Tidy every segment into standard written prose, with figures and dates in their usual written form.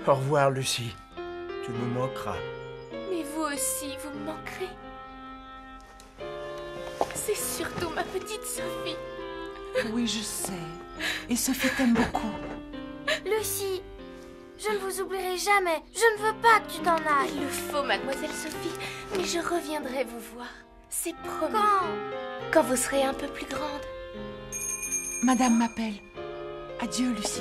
Au revoir, Lucie. Tu me manqueras. Mais vous aussi, vous me manquerez. C'est surtout ma petite Sophie. Oui, je sais. Et Sophie t'aime beaucoup. Lucie, je ne vous oublierai jamais. Je ne veux pas que tu t'en ailles. Il le faut, mademoiselle Sophie. Mais je reviendrai vous voir. C'est promis. Quand vous serez un peu plus grande. Madame m'appelle. Adieu, Lucie.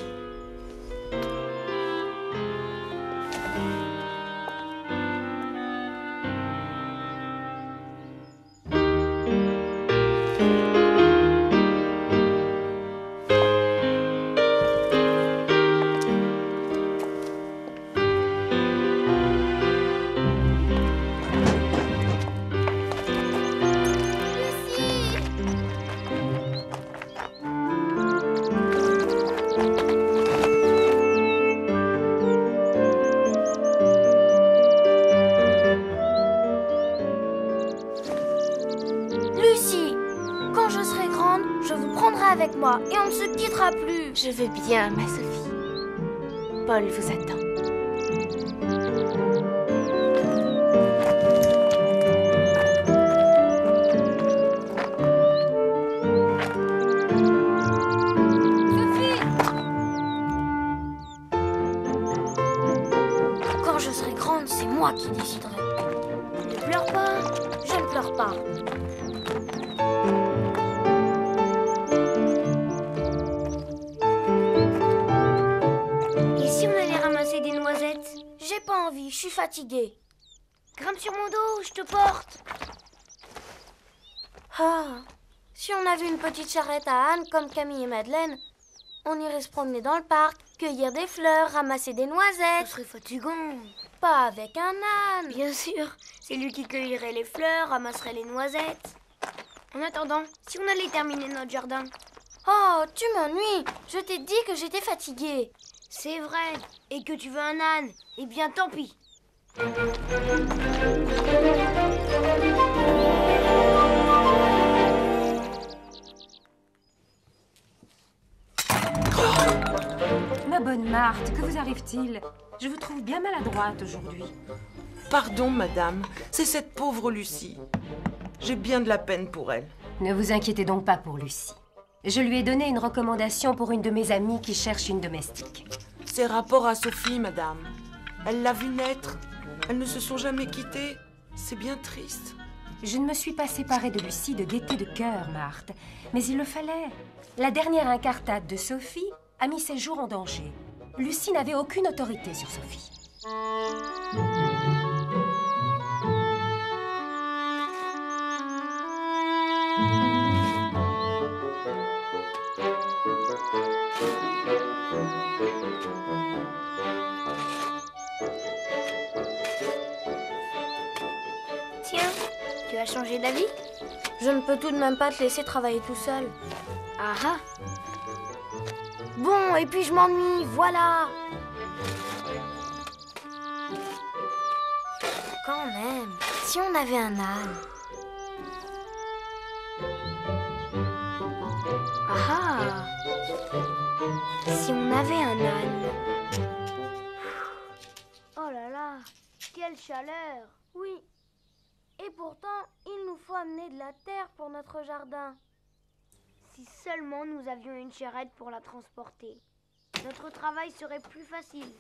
Avec moi et on ne se quittera plus. Je veux bien, ma Sophie. Paul vous attend. Sophie! Quand je serai grande, c'est moi qui déciderai. Ne pleure pas, je ne pleure pas. J'ai pas envie, je suis fatiguée. Grimpe sur mon dos, je te porte. Ah, si on avait une petite charrette à âne comme Camille et Madeleine, on irait se promener dans le parc, cueillir des fleurs, ramasser des noisettes. Ce serait fatigant. Pas avec un âne. Bien sûr, c'est lui qui cueillerait les fleurs, ramasserait les noisettes. En attendant, si on allait terminer notre jardin. Oh, tu m'ennuies. Je t'ai dit que j'étais fatiguée. C'est vrai, et que tu veux un âne. Eh bien, tant pis. Ma bonne Marthe, que vous arrive-t-il? Je vous trouve bien maladroite aujourd'hui. Pardon, madame, c'est cette pauvre Lucie. J'ai bien de la peine pour elle. Ne vous inquiétez donc pas pour Lucie. Je lui ai donné une recommandation pour une de mes amies qui cherche une domestique. C'est rapport à Sophie, madame. Elle l'a vue naître. Elles ne se sont jamais quittées. C'est bien triste. Je ne me suis pas séparée de Lucie de gaieté de cœur, Marthe. Mais il le fallait. La dernière incartade de Sophie a mis ses jours en danger. Lucie n'avait aucune autorité sur Sophie. Tiens, tu as changé d'avis? Je ne peux tout de même pas te laisser travailler tout seul. Ah ah. Bon, et puis je m'ennuie, voilà. Quand même, si on avait un âne. Ah ah. Si on avait un âne. Oh là là, quelle chaleur. Oui. Et pourtant, il nous faut amener de la terre pour notre jardin. Si seulement nous avions une charrette pour la transporter. Notre travail serait plus facile.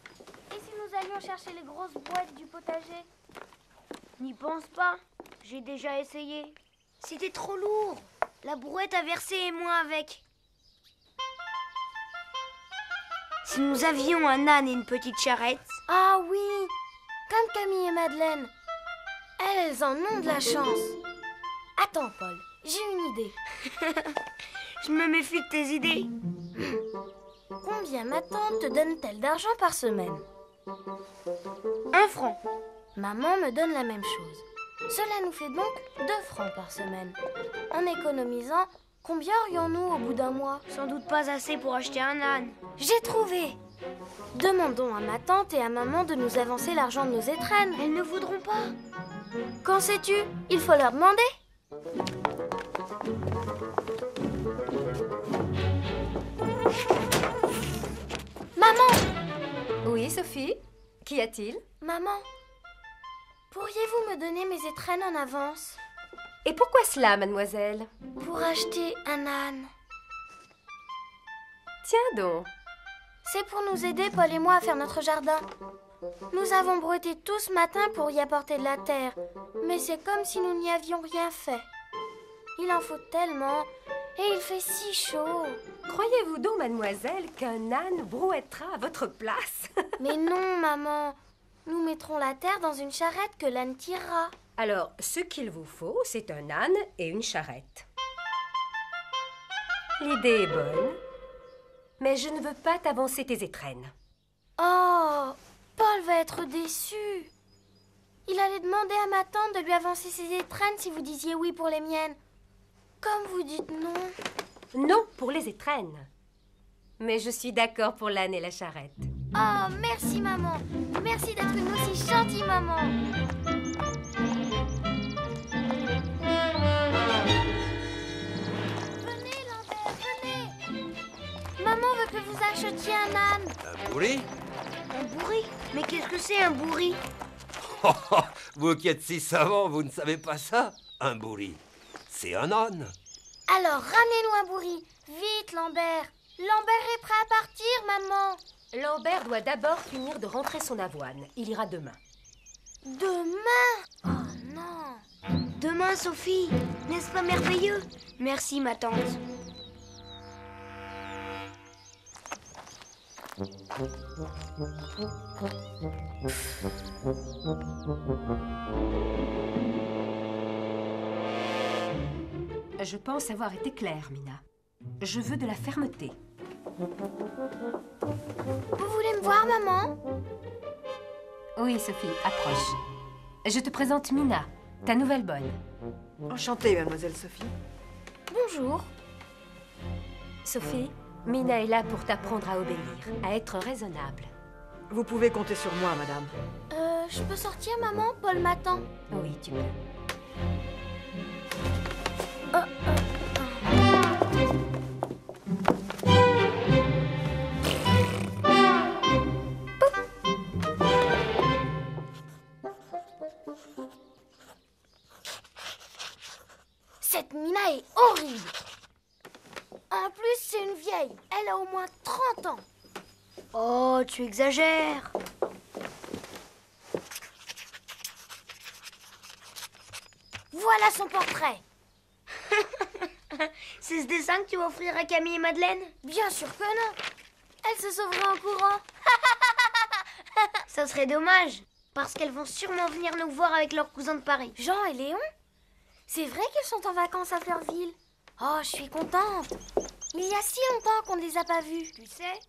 Et si nous allions chercher les grosses boîtes du potager? N'y pense pas, j'ai déjà essayé. C'était trop lourd. La brouette a versé et moi avec. Si nous avions un âne et une petite charrette... Ah oui, comme Camille et Madeleine. Elles en ont de la chance. Attends, Paul, j'ai une idée. Je me méfie de tes idées. Combien ma tante te donne-t-elle d'argent par semaine? 1 franc. Maman me donne la même chose. Cela nous fait donc 2 francs par semaine. En économisant, combien aurions-nous au bout d'un mois? Sans doute pas assez pour acheter un âne. J'ai trouvé! Demandons à ma tante et à maman de nous avancer l'argent de nos étrennes. Elles ne voudront pas. Qu'en sais-tu? Il faut leur demander. Maman! Oui, Sophie? Qu'y a-t-il? Maman, pourriez-vous me donner mes étrennes en avance? Et pourquoi cela, mademoiselle? Pour acheter un âne. Tiens donc. C'est pour nous aider, Paul et moi, à faire notre jardin. Nous avons brouetté tout ce matin pour y apporter de la terre, mais c'est comme si nous n'y avions rien fait. Il en faut tellement, et il fait si chaud. Croyez-vous donc, mademoiselle, qu'un âne brouettera à votre place? Mais non, maman. Nous mettrons la terre dans une charrette que l'âne tirera. Alors, ce qu'il vous faut, c'est un âne et une charrette. L'idée est bonne, mais je ne veux pas t'avancer tes étrennes. Oh, Paul va être déçu. Il allait demander à ma tante de lui avancer ses étrennes si vous disiez oui pour les miennes. Comme vous dites non. Non pour les étrennes. Mais je suis d'accord pour l'âne et la charrette. Oh, merci, maman. Merci d'être une aussi gentille maman. Venez, Lambert, venez. Maman veut que vous achetiez un âne. Un bourri? Un bourri? Mais qu'est-ce que c'est un bourri? Vous qui êtes si savant, vous ne savez pas ça? Un bourri, c'est un âne. Alors, ramenez-nous un bourri. Vite, Lambert. Lambert est prêt à partir, maman. Lambert doit d'abord finir de rentrer son avoine. Il ira demain. Demain? Oh non. Demain, Sophie. N'est-ce pas merveilleux? Merci, ma tante. Je pense avoir été claire, Mina. Je veux de la fermeté. Vous voulez me voir, maman? Oui, Sophie, approche. Je te présente Mina, ta nouvelle bonne. Enchantée, mademoiselle Sophie. Bonjour. Sophie, Mina est là pour t'apprendre à obéir, à être raisonnable. Vous pouvez compter sur moi, madame. Je peux sortir, maman? Paul m'attend. Oui, tu peux. Cette Mina est horrible. En plus, c'est une vieille. Elle a au moins 30 ans. Oh, tu exagères. Voilà son portrait. C'est ce dessin que tu vas offrir à Camille et Madeleine? Bien sûr que non. Elle se sauvera en courant. Ça serait dommage, parce qu'elles vont sûrement venir nous voir avec leurs cousins de Paris. Jean et Léon? C'est vrai qu'ils sont en vacances à Fleurville. Oh, je suis contente. Il y a si longtemps qu'on ne les a pas vus. Tu sais,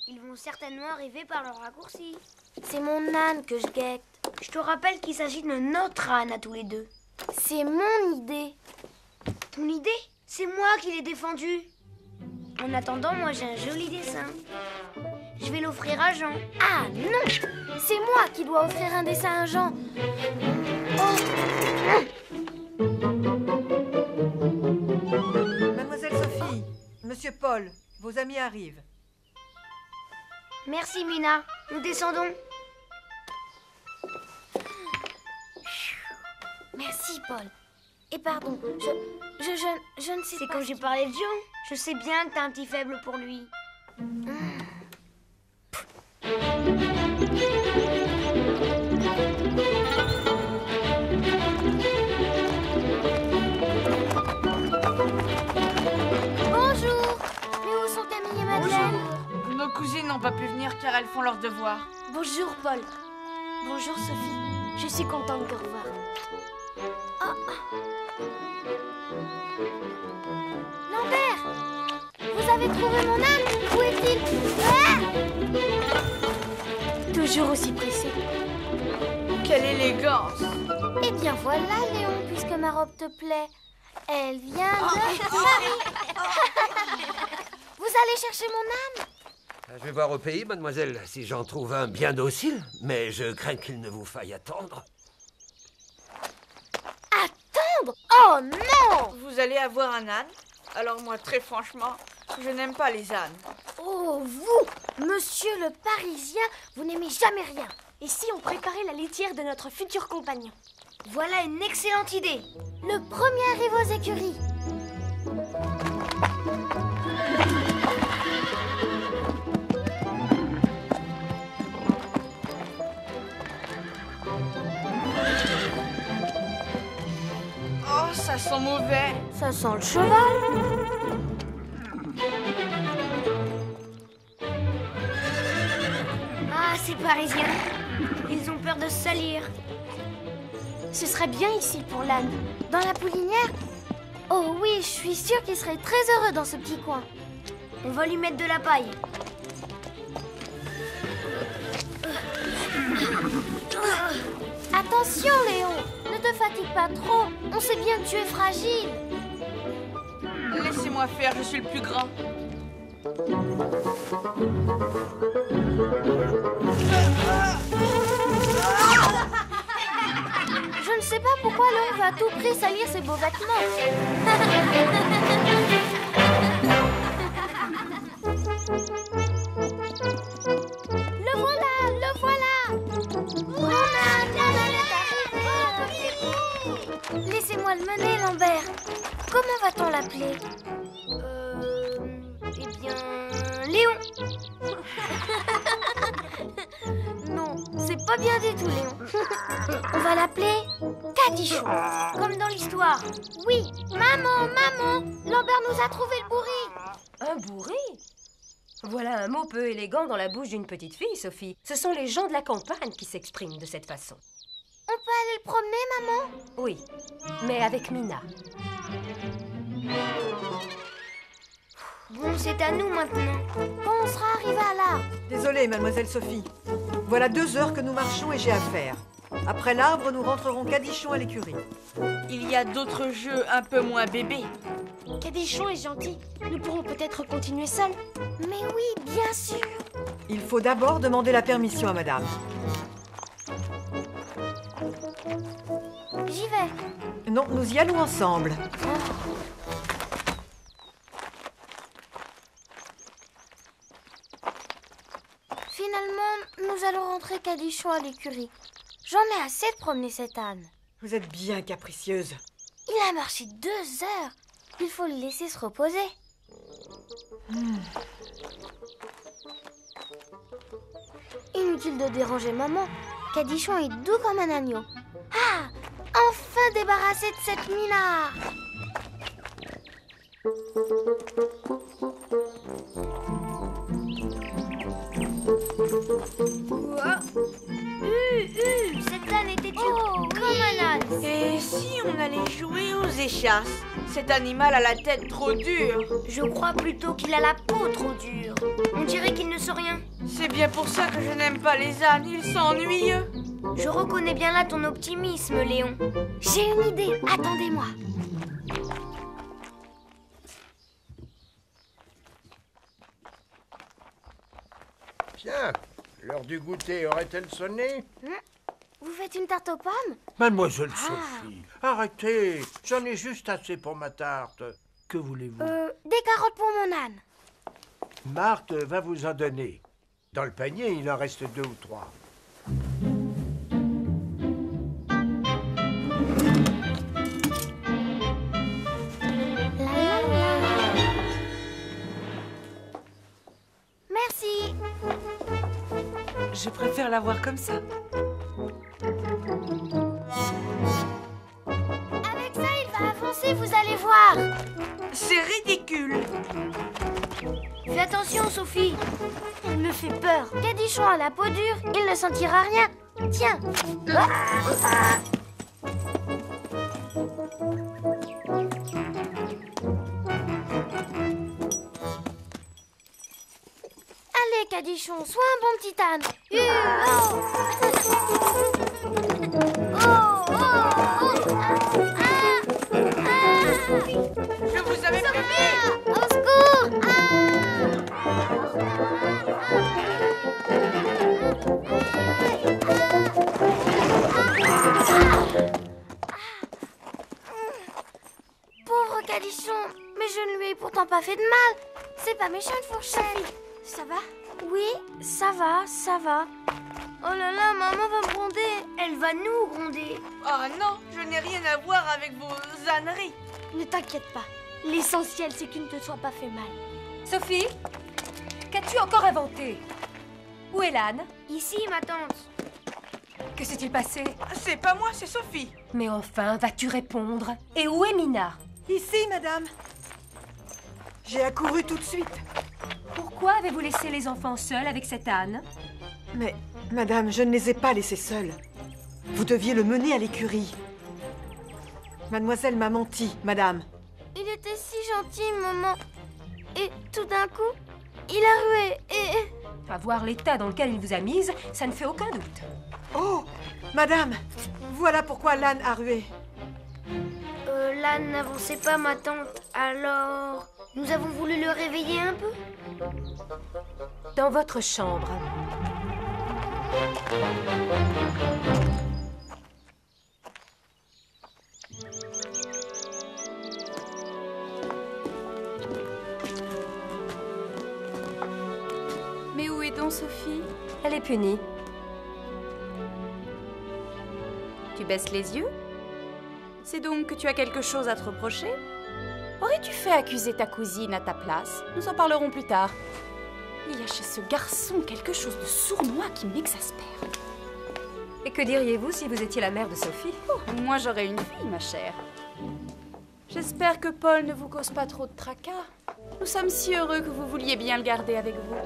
ils vont certainement arriver par le raccourci. C'est mon âne que je guette. Je te rappelle qu'il s'agit de notre âne à tous les deux. C'est mon idée. Ton idée? C'est moi qui l'ai défendue. En attendant, moi j'ai un joli dessin. Je vais l'offrir à Jean. Ah non! C'est moi qui dois offrir un dessin à Jean. Mademoiselle Sophie, Monsieur Paul, vos amis arrivent. Merci Mina, nous descendons. Merci Paul. Et pardon, je ne sais C'est pas. quand j'ai parlé de Jean. Je sais bien que t'as un petit faible pour lui. elles font leurs devoirs. Bonjour, Paul. Bonjour, Sophie. Je suis contente de te revoir. Lambert, vous avez trouvé mon âne? Où est-il? Toujours aussi pressé. Quelle élégance! Eh bien voilà, Léon, puisque ma robe te plaît. Elle vient de Paris. Vous allez chercher mon âne? Je vais voir au pays, mademoiselle, si j'en trouve un bien docile, mais je crains qu'il ne vous faille attendre. Attendre? Oh non! Vous allez avoir un âne? Alors moi, très franchement, je n'aime pas les ânes. Oh, vous, monsieur le Parisien, vous n'aimez jamais rien. Et si on préparait la litière de notre futur compagnon? Voilà une excellente idée. Le premier arrive aux écuries. Oh, ça sent mauvais. Ça sent le cheval. Ah, ces Parisiens. Ils ont peur de se salir. Ce serait bien ici pour l'âne. Dans la poulinière? Oh oui, je suis sûre qu'il serait très heureux dans ce petit coin. On va lui mettre de la paille. Attention, Léon, ne te fatigue pas trop. On sait bien que tu es fragile. Laissez-moi faire, je suis le plus grand. Je ne sais pas pourquoi Léon va à tout prix salir ses beaux vêtements. Le voilà, le voilà. Laissez-moi le mener, Lambert. Comment va-t-on l'appeler? Eh bien, Léon. Non, c'est pas bien du tout, Léon. On va l'appeler Cadichon. Comme dans l'histoire. Oui, maman, maman, Lambert nous a trouvé le bourri. Un bourri? Voilà un mot peu élégant dans la bouche d'une petite fille, Sophie. Ce sont les gens de la campagne qui s'expriment de cette façon. On peut aller le promener, maman? Oui, mais avec Mina. Bon, c'est à nous maintenant. Quand on sera arrivé à l'arbre. Désolée, mademoiselle Sophie. Voilà 2 heures que nous marchons et j'ai à faire. Après l'arbre, nous rentrerons Cadichon à l'écurie. Il y a d'autres jeux un peu moins bébés. Cadichon est gentil. Nous pourrons peut-être continuer seuls. Mais oui, bien sûr. Il faut d'abord demander la permission à madame. J'y vais. Non, nous y allons ensemble. Finalement, nous allons rentrer Cadichon à l'écurie. J'en ai assez de promener cet âne. Vous êtes bien capricieuse. Il a marché 2 heures. Il faut le laisser se reposer. Inutile de déranger maman. Cadichon est doux comme un agneau. Ah! Enfin débarrassé de cette minard! Cette âne était comme un âne. Et si on allait jouer aux échasses? Cet animal a la tête trop dure. Je crois plutôt qu'il a la peau trop dure. On dirait qu'il ne sent rien. C'est bien pour ça que je n'aime pas les ânes, ils sont ennuyeux. Je reconnais bien là ton optimisme, Léon. J'ai une idée, attendez-moi. Tiens, l'heure du goûter aurait-elle sonné? Vous faites une tarte aux pommes? Mademoiselle Sophie, arrêtez. J'en ai juste assez pour ma tarte. Que voulez-vous? Des carottes pour mon âne. Marthe va vous en donner. Dans le panier, il en reste 2 ou 3. Merci. Je préfère la voir comme ça. Avec ça, il va avancer, vous allez voir. C'est ridicule. Fais attention, Sophie. Elle me fait peur. Cadichon a la peau dure, il ne sentira rien. Tiens. Allez, Cadichon, sois un bon petit âne. Je vous avais prévenu. Au secours! Pauvre Cadichon, mais je ne lui ai pourtant pas fait de mal. C'est pas méchant une fourchette. Ça va? Oui, ça va, ça va. Oh là là, maman va me gronder. Elle va nous gronder. Oh non, je n'ai rien à voir avec vos âneries. Ne t'inquiète pas. L'essentiel, c'est qu'il ne te soit pas fait mal. Sophie, qu'as-tu encore inventé? Où est l'âne? Ici, ma tante. Que s'est-il passé? C'est pas moi, c'est Sophie. Mais enfin, vas-tu répondre? Et où est Mina? Ici, madame. J'ai accouru tout de suite. Pourquoi avez-vous laissé les enfants seuls avec cet âne? Mais, madame, je ne les ai pas laissés seuls. Vous deviez le mener à l'écurie. Mademoiselle m'a menti, madame. Il était si gentil, maman. Et tout d'un coup, il a rué et... À voir l'état dans lequel il vous a mise, ça ne fait aucun doute. Oh, madame, voilà pourquoi l'âne a rué. L'âne n'avançait pas, ma tante. Alors, nous avons voulu le réveiller un peu. Dans votre chambre. Mais où est donc Sophie? Elle est punie. Tu baisses les yeux? C'est donc que tu as quelque chose à te reprocher? Aurais-tu fait accuser ta cousine à ta place? Nous en parlerons plus tard. Il y a chez ce garçon quelque chose de sournois qui m'exaspère. Et que diriez-vous si vous étiez la mère de Sophie? Oh, moi j'aurais une fille, ma chère. J'espère que Paul ne vous cause pas trop de tracas. Nous sommes si heureux que vous vouliez bien le garder avec vous.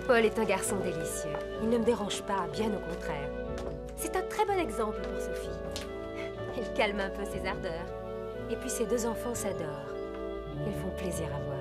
Paul est un garçon délicieux. Il ne me dérange pas, bien au contraire. C'est un très bon exemple pour Sophie. Il calme un peu ses ardeurs. Et puis ses deux enfants s'adorent. Ils font plaisir à voir.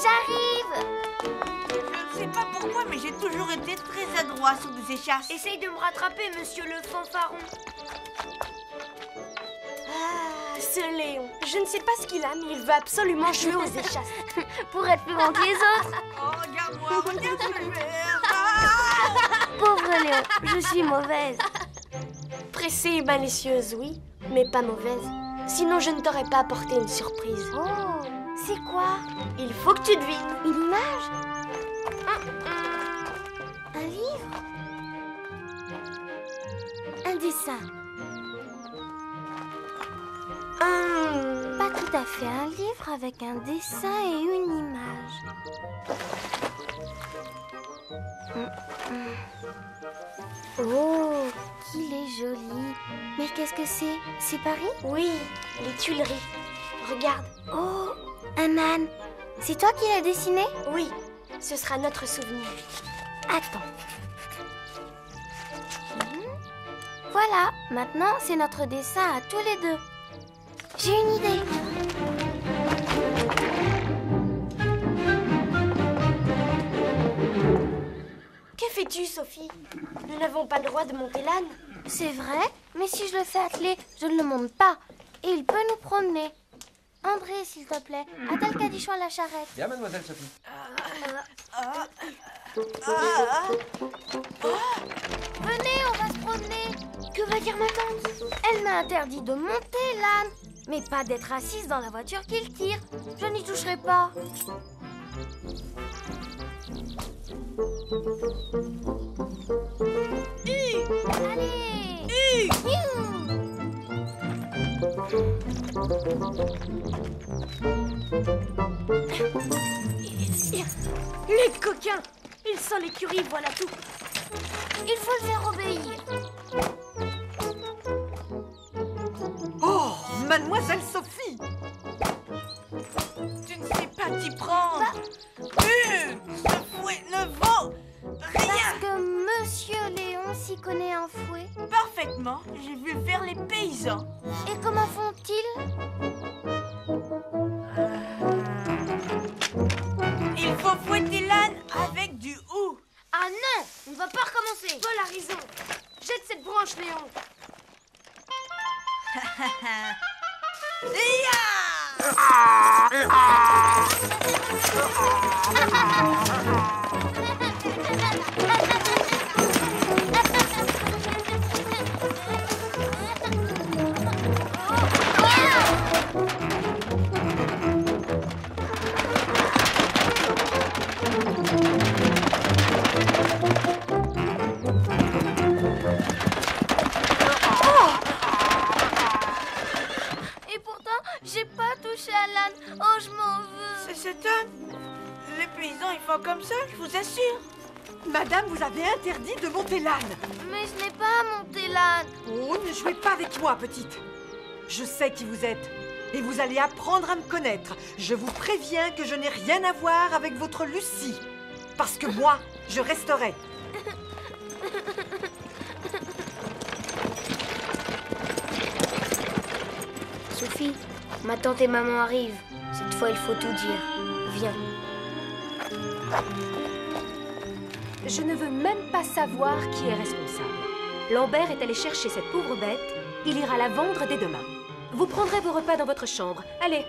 J'arrive! Je ne sais pas pourquoi, mais j'ai toujours été très adroit sur des échasses. Essaye de me rattraper, monsieur le fanfaron. Ah, ce Léon. Je ne sais pas ce qu'il a, mais il veut absolument jouer aux échasses. Pour être plus grand que les autres. Oh, regarde-moi, regarde ce que je vais faire. Pauvre Léon, je suis mauvaise. Pressée et malicieuse, oui, mais pas mauvaise. Sinon, je ne t'aurais pas apporté une surprise. Oh, c'est quoi? Il faut que tu devines. Une image? Un livre? Un dessin? Pas tout à fait un livre avec un dessin et une image. Oh, qu'il est joli. Mais qu'est-ce que c'est? C'est Paris? Oui, les Tuileries. Regarde. Oh, un âne. C'est toi qui l'as dessiné? Oui, ce sera notre souvenir. Attends. Voilà, maintenant c'est notre dessin à tous les deux. J'ai une idée. Que fais-tu, Sophie? Nous n'avons pas le droit de monter l'âne. C'est vrai, mais si je le fais atteler, je ne le monte pas. Et il peut nous promener. André, s'il te plaît, attelle Cadichon à la charrette. Bien, mademoiselle Sophie. Venez, on va se promener. Que va dire ma tante? Elle m'a interdit de monter l'âne, mais pas d'être assise dans la voiture qu'il tire. Je n'y toucherai pas. Allez! Les coquins! Ils sont l'écurie, voilà tout. Il faut le faire obéir. Oh, Mademoiselle Sophie! Tu ne sais pas t'y prendre. Ce fouet ne vaut rien. Parce que Monsieur Léon s'y connaît en fouet. Parfaitement, j'ai vu faire les paysans. Et comment font-ils? Il faut fouetter l'âne avec du hou. Ah non! On ne va pas recommencer. Paul a raison. Jette cette branche, Léon. Et pourtant, j'ai pas touché à l'âne. Oh, je m'en veux. C'est cet homme. Les paysans, ils font comme ça, je vous assure. Madame, vous avez interdit de monter l'âne. Mais je n'ai pas monté l'âne. Oh, ne jouez pas avec moi, petite. Je sais qui vous êtes. Et vous allez apprendre à me connaître. Je vous préviens que je n'ai rien à voir avec votre Lucie. Parce que moi, je resterai. Sophie, ma tante et maman arrivent. Cette fois, il faut tout dire. Viens. Je ne veux même pas savoir qui est responsable. Lambert est allé chercher cette pauvre bête. Il ira la vendre dès demain. Vous prendrez vos repas dans votre chambre. Allez,